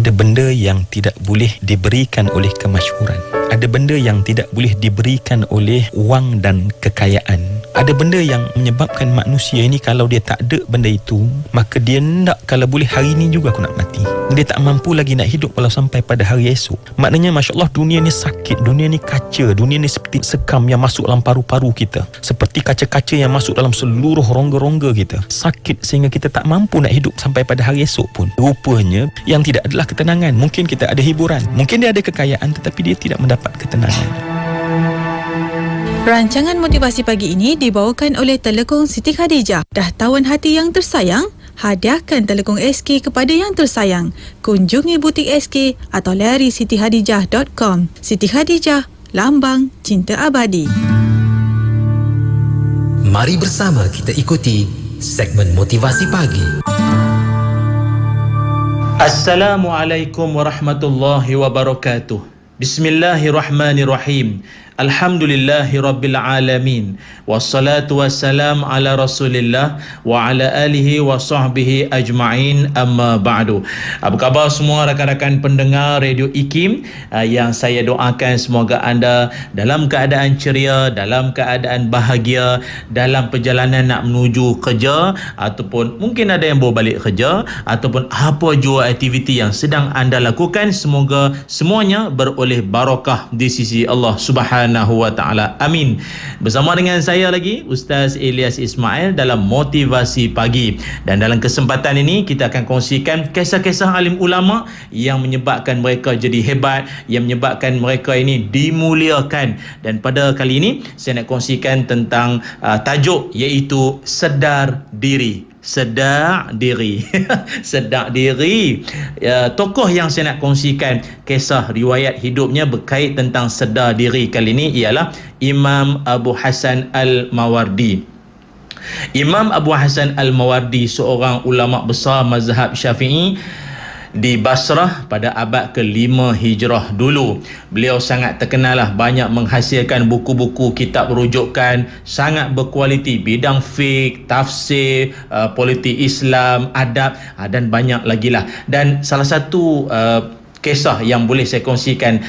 Ada benda yang tidak boleh diberikan oleh kemasyhuran. Ada benda yang tidak boleh diberikan oleh wang dan kekayaan. Ada benda yang menyebabkan manusia ini kalau dia tak ada benda itu, maka dia nak, kalau boleh hari ini juga aku nak mati. Dia tak mampu lagi nak hidup walau sampai pada hari esok. Maknanya Masya Allah, dunia ni sakit, dunia ni kaca, dunia ni seperti sekam yang masuk dalam paru-paru kita, seperti kaca-kaca yang masuk dalam seluruh rongga-rongga kita. Sakit sehingga kita tak mampu nak hidup sampai pada hari esok pun. Rupanya yang tidak adalah ketenangan. Mungkin kita ada hiburan, mungkin dia ada kekayaan, tetapi dia tidak mendapat ketenangan. Rancangan motivasi pagi ini dibawakan oleh Telekong Siti Khadijah. Dah tawan hati yang tersayang? Hadiahkan Telekong SK kepada yang tersayang. Kunjungi butik SK atau layari sitihadijah.com. Siti Khadijah, lambang cinta abadi. Mari bersama kita ikuti segmen motivasi pagi. Assalamualaikum warahmatullahi wabarakatuh. Bismillahirrahmanirrahim. Alhamdulillahi rabbil alamin. Wassalatu wassalam ala rasulillah wa ala alihi wa sahbihi ajma'in, amma ba'du. Apa khabar semua rakan-rakan pendengar Radio IKIM, yang saya doakan semoga anda dalam keadaan ceria, dalam keadaan bahagia, dalam perjalanan nak menuju kerja, ataupun mungkin ada yang baru balik kerja, ataupun apa jua aktiviti yang sedang anda lakukan, semoga semuanya beroleh barakah di sisi Allah Subhanahu wa taala. Amin. Bersama dengan saya lagi Ustaz Ilyas Ismail dalam Motivasi Pagi, dan dalam kesempatan ini kita akan kongsikan kisah-kisah alim ulama yang menyebabkan mereka jadi hebat, yang menyebabkan mereka ini dimuliakan. Dan pada kali ini saya nak kongsikan tentang tajuk iaitu sedar diri. Sedar diri. Sedar diri. Tokoh yang saya nak kongsikan kisah riwayat hidupnya berkait tentang sedar diri kali ini ialah Imam Abu Hasan Al-Mawardi. Imam Abu Hasan Al-Mawardi seorang ulama besar mazhab Syafi'i di Basrah pada abad ke-5 Hijrah dulu. Beliau sangat terkenal lah, banyak menghasilkan buku-buku kitab rujukan, sangat berkualiti, bidang fiqh, tafsir, politik Islam, adab, dan banyak lagi lah. Dan salah satu kisah yang boleh saya kongsikan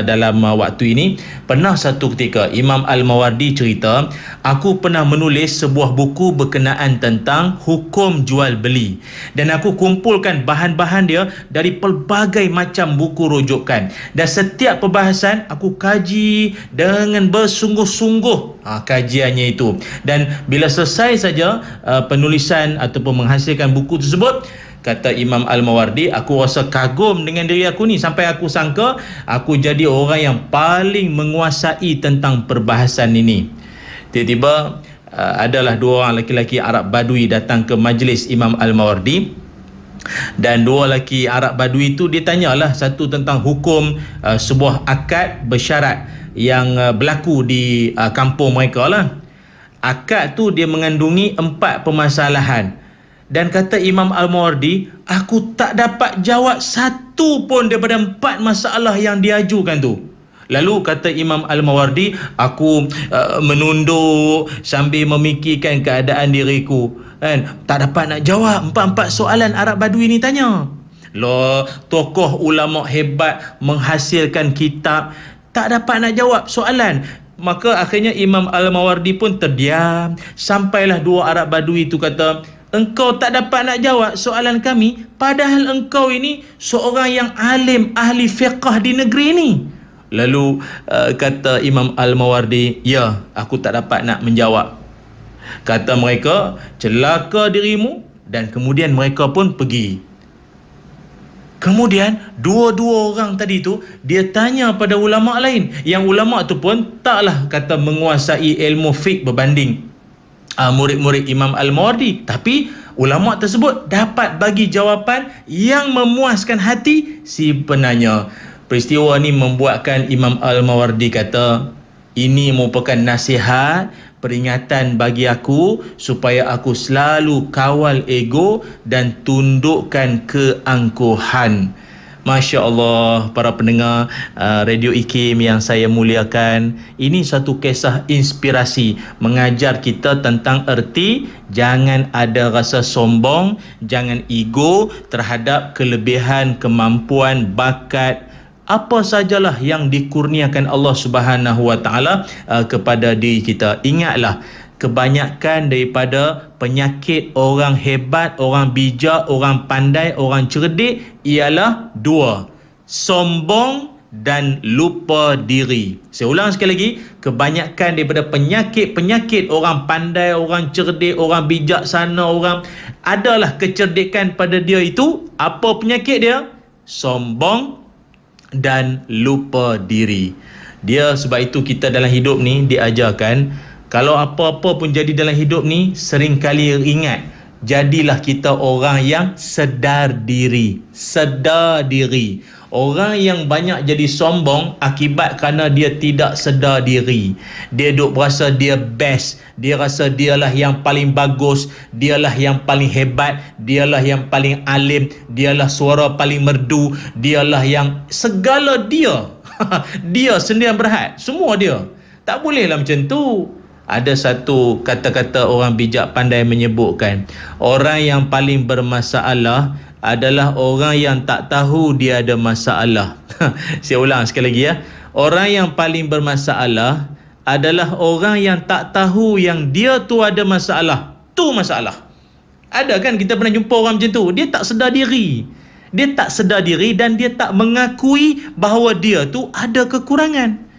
dalam waktu ini, pernah satu ketika Imam Al-Mawardi cerita, aku pernah menulis sebuah buku berkenaan tentang hukum jual beli, dan aku kumpulkan bahan-bahan dia dari pelbagai macam buku rujukan, dan setiap perbahasan aku kaji dengan bersungguh-sungguh kajiannya itu. Dan bila selesai saja penulisan ataupun menghasilkan buku tersebut, kata Imam Al-Mawardi, aku rasa kagum dengan diri aku ni, sampai aku sangka aku jadi orang yang paling menguasai tentang perbahasan ini. Tiba-tiba adalah dua orang lelaki Arab Badui datang ke majlis Imam Al-Mawardi, dan dua lelaki Arab Badui itu dia tanyalah satu tentang hukum sebuah akad bersyarat yang berlaku di kampung mereka lah. Akad tu dia mengandungi 4 permasalahan. Dan kata Imam Al-Mawardi, aku tak dapat jawab satu pun daripada 4 masalah yang diajukan tu. Lalu kata Imam Al-Mawardi, aku menunduk sambil memikirkan keadaan diriku, kan? Tak dapat nak jawab 4 soalan Arab Badui ni tanya. Loh, tokoh ulama hebat menghasilkan kitab, tak dapat nak jawab soalan. Maka akhirnya Imam Al-Mawardi pun terdiam, sampailah dua Arab Badui itu kata, engkau tak dapat nak jawab soalan kami, padahal engkau ini seorang yang alim, ahli fiqh di negeri ini. Lalu kata Imam Al-Mawardi, ya, aku tak dapat nak menjawab. Kata mereka, celaka dirimu, dan kemudian mereka pun pergi. Kemudian dua-dua orang tadi tu dia tanya pada ulama lain, yang ulama tu pun taklah kata menguasai ilmu fiqh berbanding murid-murid Imam Al-Mawardi, tapi ulama tersebut dapat bagi jawapan yang memuaskan hati si penanya. Peristiwa ni membuatkan Imam Al-Mawardi kata, ini merupakan nasihat, peringatan bagi aku supaya aku selalu kawal ego dan tundukkan keangkuhan. Masya Allah, para pendengar Radio IKIM yang saya muliakan, ini satu kisah inspirasi mengajar kita tentang erti jangan ada rasa sombong, jangan ego terhadap kelebihan, kemampuan, bakat, apa sajalah yang dikurniakan Allah Subhanahu Wa Taala kepada diri kita. Ingatlah, kebanyakan daripada penyakit orang hebat, orang bijak, orang pandai, orang cerdik ialah dua: sombong dan lupa diri. Saya ulang sekali lagi, kebanyakan daripada penyakit-penyakit orang pandai, orang cerdik, orang bijaksana, orang adalah kecerdikan pada dia itu. Apa penyakit dia? Sombong dan lupa diri. Dia sebab itu kita dalam hidup ni diajarkan, kalau apa-apa pun jadi dalam hidup ni, seringkali ingat, jadilah kita orang yang sedar diri. Sedar diri. Orang yang banyak jadi sombong akibat kerana dia tidak sedar diri. Dia duk berasa dia best. Dia rasa dialah yang paling bagus. Dialah yang paling hebat. Dialah yang paling alim. Dialah suara paling merdu. Dialah yang segala dia. Dia sendiri yang berhad. Semua dia. Tak bolehlah macam tu. Ada satu kata-kata orang bijak pandai menyebutkan, orang yang paling bermasalah adalah orang yang tak tahu dia ada masalah. Saya ulang sekali lagi ya. Orang yang paling bermasalah adalah orang yang tak tahu yang dia tu ada masalah. Tu masalah. Ada kan kita pernah jumpa orang macam tu, dia tak sedar diri. Dia tak sedar diri dan dia tak mengakui bahawa dia tu ada kekurangan.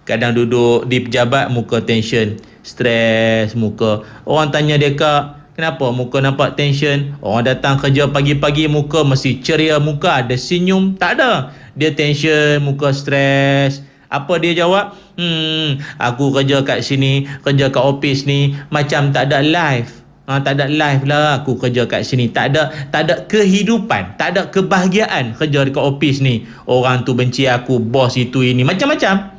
Kadang duduk di pejabat, muka tension, stres muka. Orang tanya dia, "Kak, kenapa muka nampak tension?" Orang datang kerja pagi-pagi, muka mesti ceria, muka ada senyum. Tak ada. Dia tension, muka stres. Apa dia jawab? Aku kerja kat sini, kerja kat office ni, macam tak ada life. Tak ada life lah aku kerja kat sini. Tak ada kehidupan, tak ada kebahagiaan kerja dekat office ni. Orang tu benci aku, bos itu ini, macam-macam.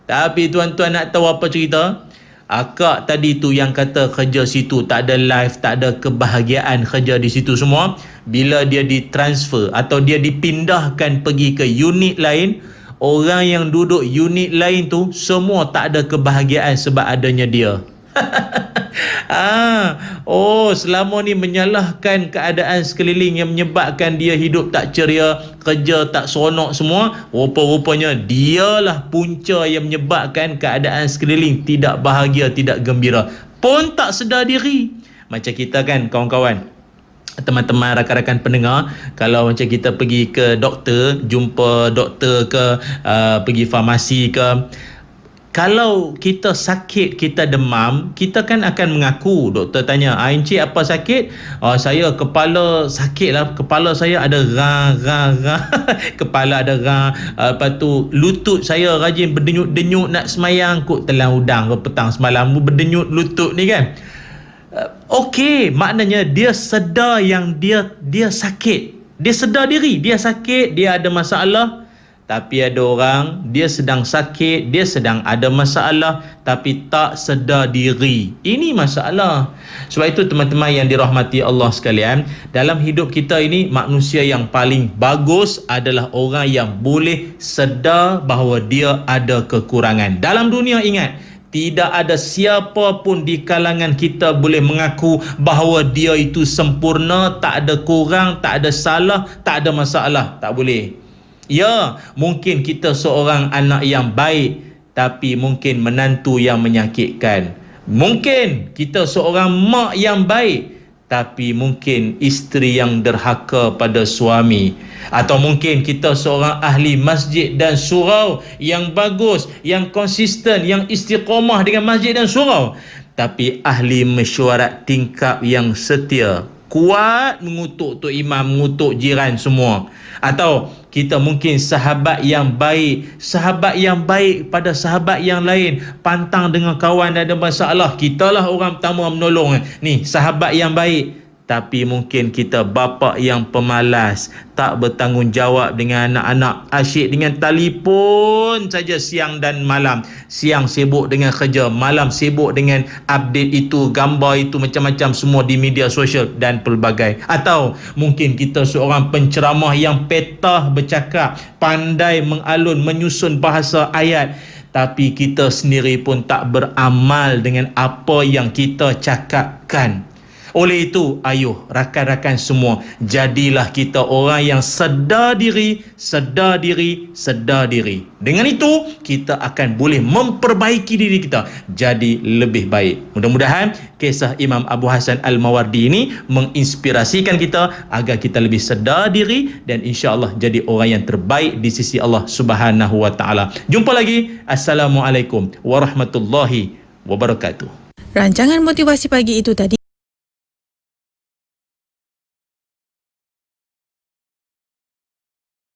Tapi tuan-tuan nak tahu apa cerita? Akak tadi tu yang kata kerja situ tak ada life, tak ada kebahagiaan kerja di situ semua, bila dia ditransfer atau dia dipindahkan pergi ke unit lain, orang yang duduk unit lain tu semua tak ada kebahagiaan sebab adanya dia. Selama ni menyalahkan keadaan sekeliling yang menyebabkan dia hidup tak ceria, kerja tak seronok semua. Rupa-rupanya dialah punca yang menyebabkan keadaan sekeliling tidak bahagia, tidak gembira, pun tak sedar diri. Macam kita kan kawan-kawan, teman-teman, rakan-rakan pendengar, kalau macam kita pergi ke doktor, jumpa doktor ke, pergi farmasi ke, kalau kita sakit, kita demam, kita kan akan mengaku. Doktor tanya, "Encik apa sakit?" "Saya kepala sakit lah. Kepala saya ada kepala ada lepas tu lutut saya rajin berdenyut-denyut nak semayang, kot telan udang ke petang semalam, berdenyut lutut ni kan." Okey, maknanya dia sedar yang dia sakit. Dia sedar diri, dia sakit, dia ada masalah. Tapi ada orang, dia sedang sakit, dia sedang ada masalah, tapi tak sedar diri. Ini masalah. Sebab itu teman-teman yang dirahmati Allah sekalian, dalam hidup kita ini, manusia yang paling bagus adalah orang yang boleh sedar bahawa dia ada kekurangan. Dalam dunia, ingat, tidak ada siapa pun di kalangan kita boleh mengaku bahawa dia itu sempurna, tak ada kurang, tak ada salah, tak ada masalah. Tak boleh. Ya, mungkin kita seorang anak yang baik, tapi mungkin menantu yang menyakitkan. Mungkin kita seorang mak yang baik, tapi mungkin isteri yang derhaka pada suami. Atau mungkin kita seorang ahli masjid dan surau yang bagus, yang konsisten, yang istiqamah dengan masjid dan surau, tapi ahli mesyuarat tingkap yang setia, kuat mengutuk tok imam, mengutuk jiran semua. Atau kita mungkin sahabat yang baik pada sahabat yang lain, pantang dengan kawan ada masalah, kitalah orang pertama menolong. Ni sahabat yang baik, tapi mungkin kita bapa yang pemalas, tak bertanggungjawab dengan anak-anak, asyik dengan telefon saja siang dan malam. Siang sibuk dengan kerja, malam sibuk dengan update itu, gambar itu, macam-macam semua di media sosial dan pelbagai. Atau mungkin kita seorang penceramah yang petah bercakap, pandai mengalun, menyusun bahasa ayat, tapi kita sendiri pun tak beramal dengan apa yang kita cakapkan. Oleh itu, ayuh rakan-rakan semua, jadilah kita orang yang sedar diri, sedar diri, sedar diri. Dengan itu, kita akan boleh memperbaiki diri kita jadi lebih baik. Mudah-mudahan kisah Imam Abu Hasan Al-Mawardi ini menginspirasikan kita agar kita lebih sedar diri dan insya-Allah jadi orang yang terbaik di sisi Allah Subhanahu wa taala. Jumpa lagi. Assalamualaikum warahmatullahi wabarakatuh. Rancangan motivasi pagi itu tadi